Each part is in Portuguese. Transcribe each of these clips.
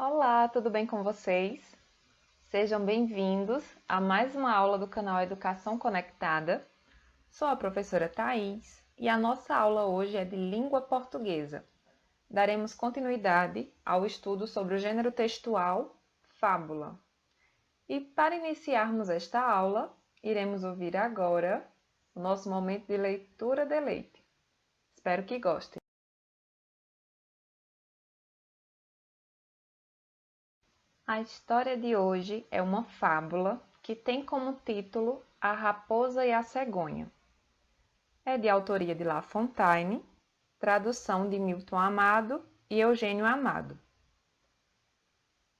Olá, tudo bem com vocês? Sejam bem-vindos a mais uma aula do canal Educação Conectada. Sou a professora Thais e a nossa aula hoje é de língua portuguesa. Daremos continuidade ao estudo sobre o gênero textual fábula. E para iniciarmos esta aula, iremos ouvir agora o nosso momento de leitura deleite. Espero que gostem. A história de hoje é uma fábula que tem como título A Raposa e a Cegonha. É de autoria de La Fontaine, tradução de Milton Amado e Eugênio Amado.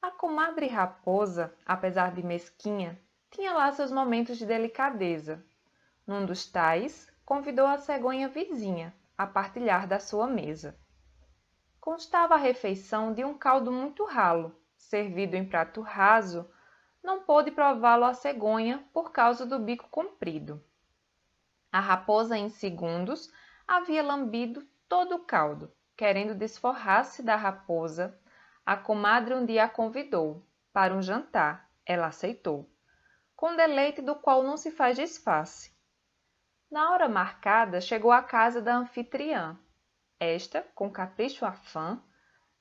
A comadre Raposa, apesar de mesquinha, tinha lá seus momentos de delicadeza. Num dos tais, convidou a cegonha vizinha a partilhar da sua mesa. Constava a refeição de um caldo muito ralo, servido em prato raso. Não pôde prová-lo a cegonha por causa do bico comprido. A raposa, em segundos, havia lambido todo o caldo. Querendo desforrar-se da raposa, a comadre um dia a convidou para um jantar. Ela aceitou, com deleite do qual não se faz disfarce. Na hora marcada, chegou à casa da anfitriã. Esta, com capricho afã,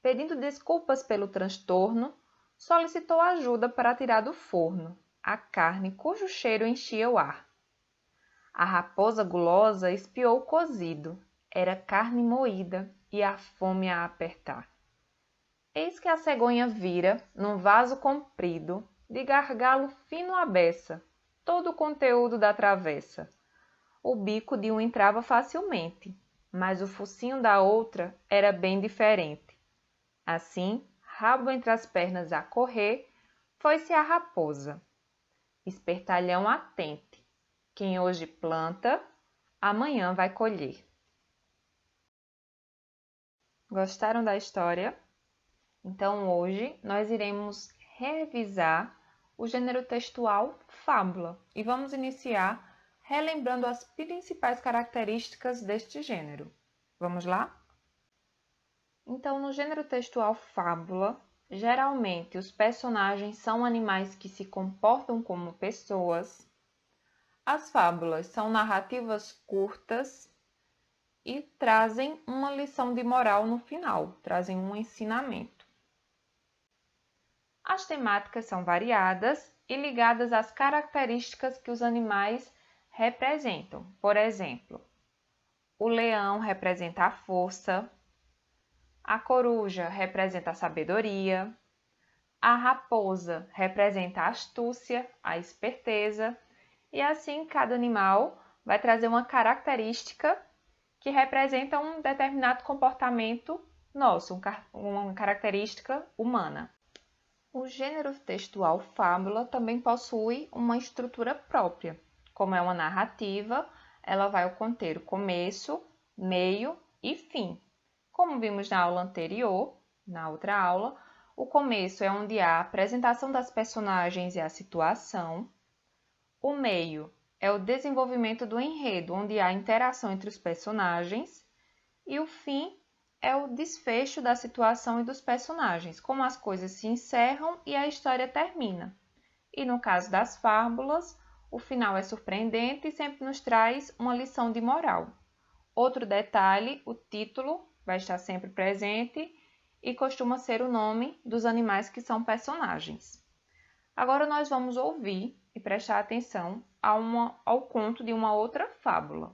pedindo desculpas pelo transtorno, solicitou ajuda para tirar do forno a carne cujo cheiro enchia o ar. A raposa gulosa espiou o cozido. Era carne moída e a fome a apertar. Eis que a cegonha vira, num vaso comprido, de gargalo fino à beça, todo o conteúdo da travessa. O bico de um entrava facilmente, mas o focinho da outra era bem diferente. Assim, rabo entre as pernas a correr, foi-se a raposa. Espertalhão atente, quem hoje planta, amanhã vai colher. Gostaram da história? Então hoje nós iremos revisar o gênero textual fábula e vamos iniciar relembrando as principais características deste gênero. Vamos lá? Então, no gênero textual fábula, geralmente os personagens são animais que se comportam como pessoas. As fábulas são narrativas curtas e trazem uma lição de moral no final, trazem um ensinamento. As temáticas são variadas e ligadas às características que os animais representam. Por exemplo, o leão representa a força, a coruja representa a sabedoria, a raposa representa a astúcia, a esperteza, e assim cada animal vai trazer uma característica que representa um determinado comportamento nosso, uma característica humana. O gênero textual fábula também possui uma estrutura própria. Como é uma narrativa, ela vai conter o começo, meio e fim. Como vimos na aula anterior, na outra aula, o começo é onde há a apresentação das personagens e a situação. O meio é o desenvolvimento do enredo, onde há interação entre os personagens. E o fim é o desfecho da situação e dos personagens, como as coisas se encerram e a história termina. E no caso das fábulas, o final é surpreendente e sempre nos traz uma lição de moral. Outro detalhe, o título vai estar sempre presente e costuma ser o nome dos animais que são personagens. Agora nós vamos ouvir e prestar atenção ao conto de uma outra fábula.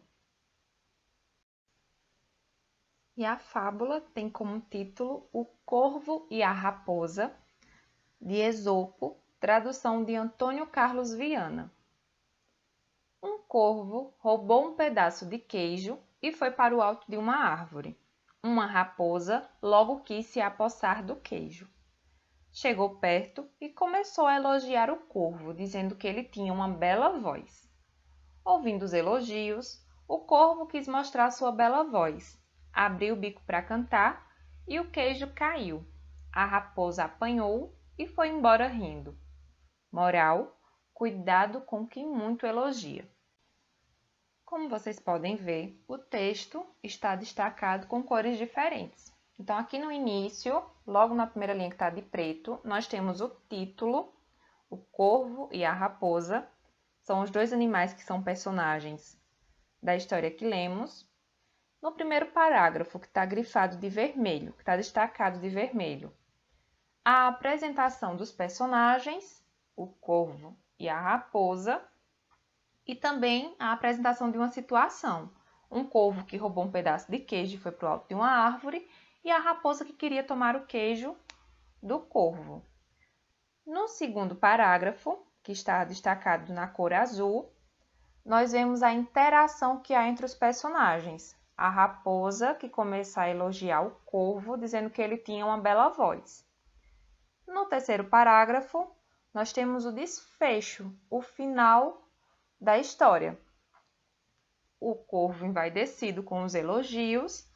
E a fábula tem como título O Corvo e a Raposa, de Esopo, tradução de Antônio Carlos Viana. Um corvo roubou um pedaço de queijo e foi para o alto de uma árvore. Uma raposa logo quis se apossar do queijo. Chegou perto e começou a elogiar o corvo, dizendo que ele tinha uma bela voz. Ouvindo os elogios, o corvo quis mostrar sua bela voz. Abriu o bico para cantar e o queijo caiu. A raposa apanhou e foi embora rindo. Moral: cuidado com quem muito elogia. Como vocês podem ver, o texto está destacado com cores diferentes. Então, aqui no início, logo na primeira linha que está de preto, nós temos o título, o corvo e a raposa. São os dois animais que são personagens da história que lemos. No primeiro parágrafo, que está grifado de vermelho, que está destacado de vermelho, a apresentação dos personagens, o corvo e a raposa, e também a apresentação de uma situação. Um corvo que roubou um pedaço de queijo e foi para o alto de uma árvore, e a raposa que queria tomar o queijo do corvo. No segundo parágrafo, que está destacado na cor azul, nós vemos a interação que há entre os personagens. A raposa, que começa a elogiar o corvo, dizendo que ele tinha uma bela voz. No terceiro parágrafo, nós temos o desfecho, o final da história. O corvo envaidecido com os elogios,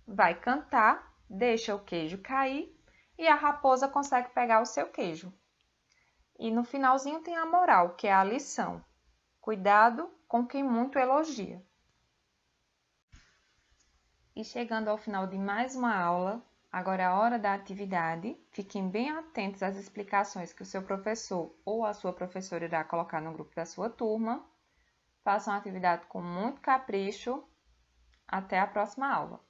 vai cantar, deixa o queijo cair e a raposa consegue pegar o seu queijo. E no finalzinho tem a moral, que é a lição. Cuidado com quem muito elogia. E chegando ao final de mais uma aula, agora é a hora da atividade. Fiquem bem atentos às explicações que o seu professor ou a sua professora irá colocar no grupo da sua turma. Façam a atividade com muito capricho. Até a próxima aula!